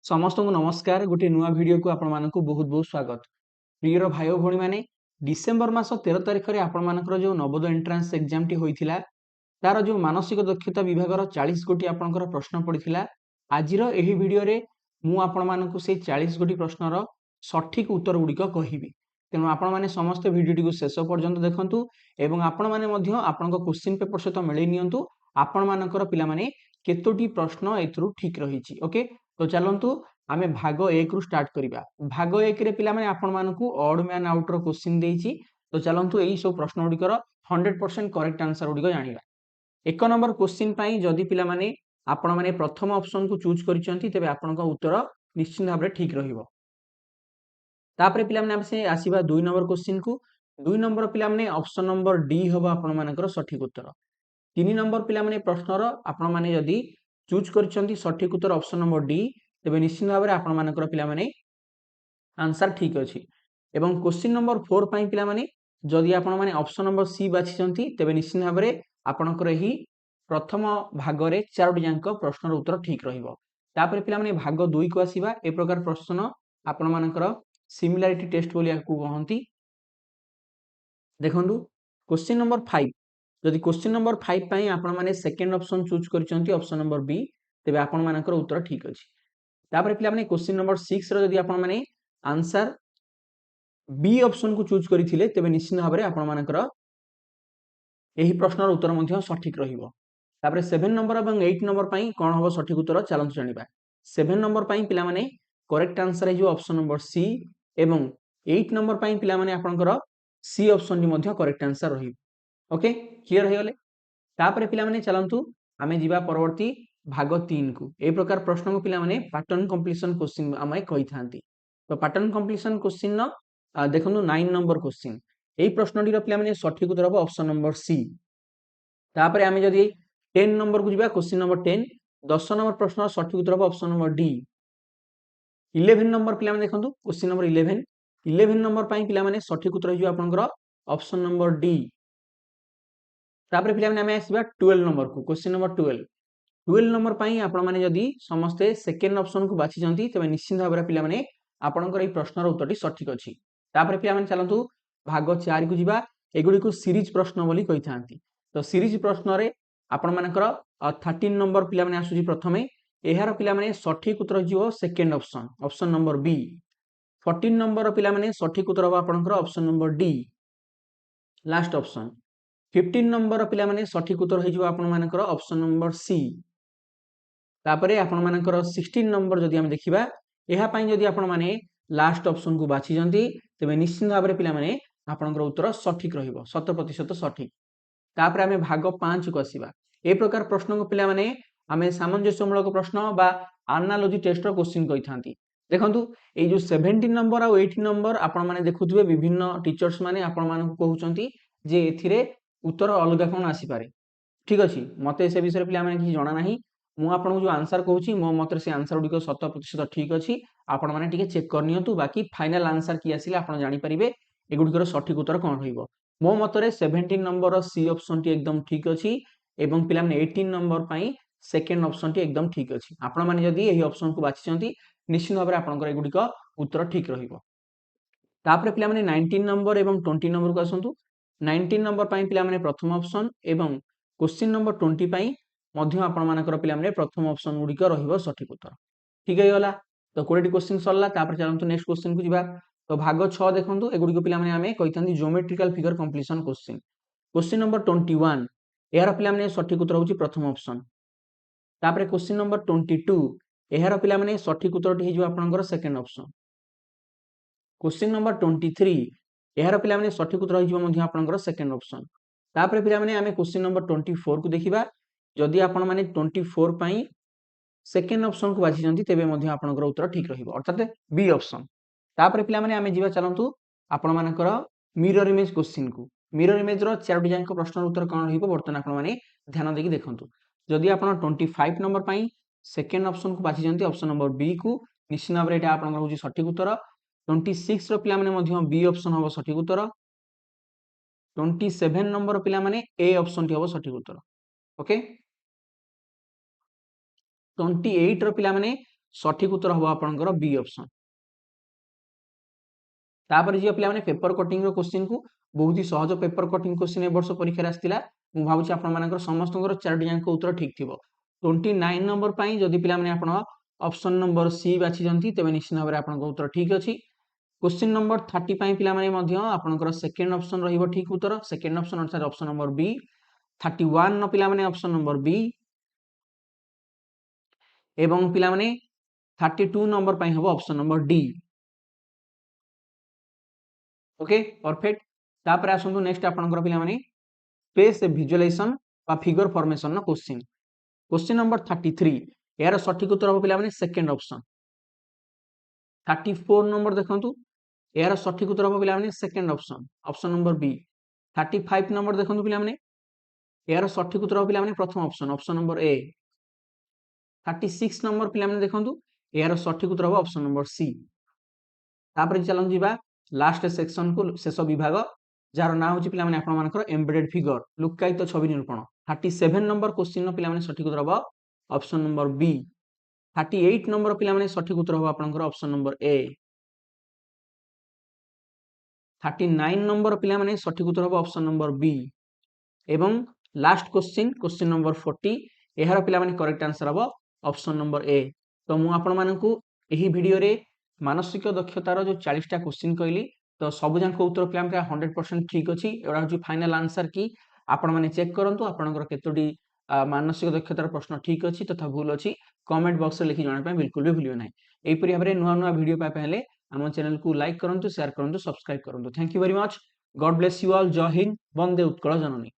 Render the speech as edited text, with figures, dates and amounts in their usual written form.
समस्त को नमस्कार गोटे नुआ वीडियो को आपण मानक बहुत बहुत स्वागत। प्रियर भाई भौणी माने डिसेम्बर मास 13 तारिख में आपण मानकर जो नवोदय एंट्रांस एग्जाम टी होइथिला तार जो मानसिक दक्षता विभाग 40 गोटी आपणकर प्रश्न पड़िथिला। आजिर एही वीडियो रे मु आपण मानक से 40 गोटी प्रश्नर सठिक उत्तर गुड़िक कहिबी। तेणु आपण माने समस्त वीडियो टी को शेष पर्यंत देखंतु एवं आपण माने मध्य आपणक क्वेश्चन पेपर सहित मिलई नियंतु आपण मानकर पिला माने केतोटी प्रश्न एथरु ठीक रहिछि। ओके, तो चलंतु आमे भाग 1 रु स्टार्ट करिबा। भाग 1 रे पिला माने आपण मानकु ऑड मैन आउट रो क्वेश्चन देइछि। तो चलंतु एही सब प्रश्न गुड़िकर 100% करेक्ट आंसर गुड़िक जानिबा। एक नंबर क्वेश्चन पाई जदि पिला माने आपण माने प्रथम ऑप्शन को चूज करिसंती तेबे आपनक उत्तर निश्चित भाबरे ठीक रहिबो। तापरे पिला माने हमसे आसीबा 2 नंबर क्वेश्चन को। 2 नंबर पिला माने ऑप्शन नंबर डी हबो आपण मानकर सठिक उत्तर। 3 नंबर पिला माने प्रश्नर आपण माने जदि चूज करिसंती सठिक उत्तर ऑप्शन नंबर डी तेबे निश्चित भाबरे आपण मानकर पिला माने आंसर ठीक अछि। एवं क्वेश्चन नंबर 4 पाई पिला माने जदि आपण माने ऑप्शन नंबर सी बाछिसंती तेबे निश्चित भाबरे आपणकर एही प्रथम भाग रे चारोटी जांक प्रश्नर उत्तर ठीक रहिबो। तापरे पिला माने भाग 2 को आसीबा। ए प्रकार प्रश्न आपण मानकर सिमिलरिटी टेस्ट बोली याकू कहंती। देखंतु क्वेश्चन नंबर 5 जदि क्वेश्चन नंबर 5 पाई आपण माने सेकंड ऑप्शन चूज करिसंती ऑप्शन नंबर बी तेबे आपण मानकर उत्तर ठीक अछि। तापरे पिला माने क्वेश्चन नंबर 6 रो जदि आपण माने आंसर बी ऑप्शन को चूज करिथिले तेबे निश्चित भाबरे आपण मानकर एही प्रश्नर उत्तर मध्य सठिक रहिबो। तापरे 7 नंबर एवं 8 नंबर पाई कोन हबो सठिक उत्तर चलंतु जानिबा। 7 नंबर पाई पिला माने करेक्ट आंसर है जो ऑप्शन नंबर सी एवं 8 नंबर पाई पिला माने आपनकर सी ऑप्शन डी मध्य करेक्ट आंसर रहिबो। ओके, क्लियर हे गले। तापरे पिला माने चलंतु आमे जीवा परवर्ती भाग 3 को। ए प्रकार प्रश्न को पिला माने पैटर्न कंप्लीशन क्वेश्चन आमे कहि थांती। तो पैटर्न कंप्लीशन क्वेश्चन न देखंतु 9 नंबर क्वेश्चन। एही प्रश्नटी रो पिला माने सठिक उत्तर हबो ऑप्शन नंबर सी। तापरे आमे जदि 10 नंबर को जीवा क्वेश्चन नंबर 10 10 नंबर प्रश्न सठिक उत्तर हबो ऑप्शन नंबर डी। 11 नंबर पिला माने देखंतु क्वेश्चन नंबर 11 नंबर पाई पिला माने सठिक उत्तर हिजो आपनकर ऑप्शन नंबर डी। तापरे पिला माने आमे आसीबा 12 नंबर को। क्वेश्चन नंबर 12 नंबर पाई आपण माने जदि समस्ते सेकंड ऑप्शन को बाछि जंती तबे निश्चित भाबरे पिला माने आपनकर एही प्रश्नर उत्तरटी सठिक अछि। तापरे पिला माने चलंतु भाग 4 को जीवा। एगुडी को सीरीज प्रश्न बोली कहि थांती। तो सीरीज प्रश्न रे आपण मानकर 13 नंबर पिला माने आसुजी प्रथमे एहार पिला माने सठिक उत्तर जिवो second option option number B. 14 number पिला माने सठिक उत्तर हबो आपनकर option number D last option. 15 number पिला माने सठिक उत्तर हे जिवो आपण मानकर ऑप्शन नंबर सी। तापरे आपण मानकर 16 नंबर जदि हम देखिबा एहा पई जदि आपण माने लास्ट ऑप्शन को बाछि जंती तबे निश्चित भाबरे पिला माने आपनकर उत्तर सठिक रहिबो 100% सठिक। तापरे आमे भाग 5 को आसीबा। ए प्रकार प्रश्न को पिला माने आमे सामंजस्यमूलक प्रश्न बा एनालॉजी टेस्ट रो क्वेश्चन कहि थांती। देखंतु ए जो 17 नंबर और 18 नंबर आपण माने देखुथबे विभिन्न टीचर्स माने आपण माने कहउचंती जे एथिरे उत्तर अलगा कोन आसी पारे। ठीक अछि, मते से विषय पिला माने कि जणा नाही। मु आपन जो आंसर कहउची मो मते से आंसर गुडी को 100% ठीक अछि। आपण माने टिके चेक कर नियंतु बाकी फाइनल आंसर की आसिले आपण जानि परिबे एगुडी सठिक उत्तर कोन रहिबो। मो मतरे 17 नंबर सी ऑप्शन टी एकदम ठीक अछि एवं पिला माने 18 नंबर पई सेकंड ऑप्शन टी एकदम ठीक अछि। आपण माने जदि एही ऑप्शन को बाछिसंती निश्चित भाबरे आपनकर एगुडी को उत्तर ठीक रहिबो। तापरे पिला माने 19 नंबर एवं 20 नंबर को आसंतु। 19 नंबर पई पिला माने प्रथम ऑप्शन एवं क्वेश्चन नंबर 20 पई मध्य आपण मानकर पिला माने प्रथम ऑप्शन गुडी को रहिबो सठिक उत्तर। ठीक हे गला। तो 20 क्वेश्चन सरला। तापर चलंतु नेक्स्ट क्वेश्चन को जिबा। तो भाग 6 देखंतु एगुडी को पिला माने आमे कहिथांती geometrical figure completion question. Question number 21 एहार पिला माने सठिक उत्तर होची प्रथम ऑप्शन। तापर क्वेश्चन नंबर 22 एहार पिला माने सठिक उत्तर हे जो आपनकर सेकंड ऑप्शन। क्वेश्चन नंबर 23 एहार पिला माने सठिक उत्तर हे जो मध्य आपनकर सेकंड ऑप्शन। तापर पिला माने आमे क्वेश्चन नंबर 24 को देखिबा। जदि आपण माने 24 पई सेकंड ऑप्शन को बाछि जंती तेबे मध्य आपनकर उत्तर ठीक रहिबो अर्थात बी ऑप्शन। तापर पिला माने आमे जीवा चलंतु आपण मानकर मिरर इमेज क्वेश्चन को। मिरर इमेज रो चारोटी जांक प्रश्नर उत्तर कोन रहिबो वर्तमान आपण माने ध्यान देकी देखंतु। जदि आपण 25 नंबर पई सेकंड ऑप्शन को बाछि जंती ऑप्शन नंबर बी को निश्चित भाबरे एटा आपनकर होची सठिक उत्तर। 26 रो पिला माने मध्य बी ऑप्शन हबो सठिक उत्तर। 27 नंबर पिला माने ए ऑप्शन टी हबो सठिक उत्तर। ओके, 28 रो पिला माने सठिक उत्तर हम आपंकर बी ऑप्शन। तापर जी पे पेपर कटिंग क्वेश्चन को बहुत ही सहज पेपर कटिंग क्वेश्चन ए वर्ष परीक्षा आसाला मुझे आप समस्त 4टी जाक उत्तर ठीक थी। 29 नंबर पर जदि पे ऑप्शन नंबर सी बाछी तेज निश्चित भाव में आप उत्तर ठीक अच्छी। क्वेश्चन नंबर 30 आपंकर सेकेंड ऑप्शन रही ठीक उत्तर सेकेंड ऑप्शन अर्थात ऑप्शन नंबर बी। 31 पे ऑप्शन नंबर बी एवं पे 32 नंबर पर हम option number D. Okay perfect. तापर आसतु नेक्स्ट आपंकर पे स्पेस विजुअलाइजेशन बा figure formation question. Question number 33 यार सठिक उत्तर हम पे सेकेंड ऑप्शन। 34 नंबर देखंतु यार सठिक उत्तर हम पे second option option number B. 35 number देखंतु पे यार सठिक उत्तर हम पे प्रथम option option number A. 36 number पे देखंतु यार सठिक उत्तर हम ऑप्शन नंबर सी। तापर चलन जीवा लास्ट सेक्शन को शेष विभाग जार ना हूँ पे आपर एम्बेडेड फिगर लुक्कायित छवि निरूपण। 37 नंबर क्वेश्चन पे सठिक उत्तर हम ऑप्शन नंबर बी। 38 नंबर पे सठिक उत्तर हम आपंकर ऑप्शन नंबर ए। 39 नंबर पे सठिक उत्तर हम ऑप्शन नंबर बी एवं लास्ट क्वेश्चन क्वेश्चन नंबर 40 यार पे करेक्ट आंसर हम ऑप्शन नंबर ए। तो मुझे यही वीडियो रे मानसिक दक्षतार जो 40टा क्वेश्चन कहली तो सब जाक उत्तर पे 100% ठीक अच्छी एटा हूँ फाइनाल आंसर कि आपण मैंने चेक करूँ आपंकर केतोटी मानसिक दक्षतार प्रश्न ठीक अच्छी तथा भूल अच्छी कमेंट बॉक्स में लिखि जाना बिल्कुल भी भूलियो ना। यहीपरि भाव में नुआ नुआ वीडियो पाइले आम चैनल को लाइक करूँ शेयर करूँ सब्सक्राइब करूँ। Thank you very much. God bless you all. जय हिंद। वंदे उत्कल जननी।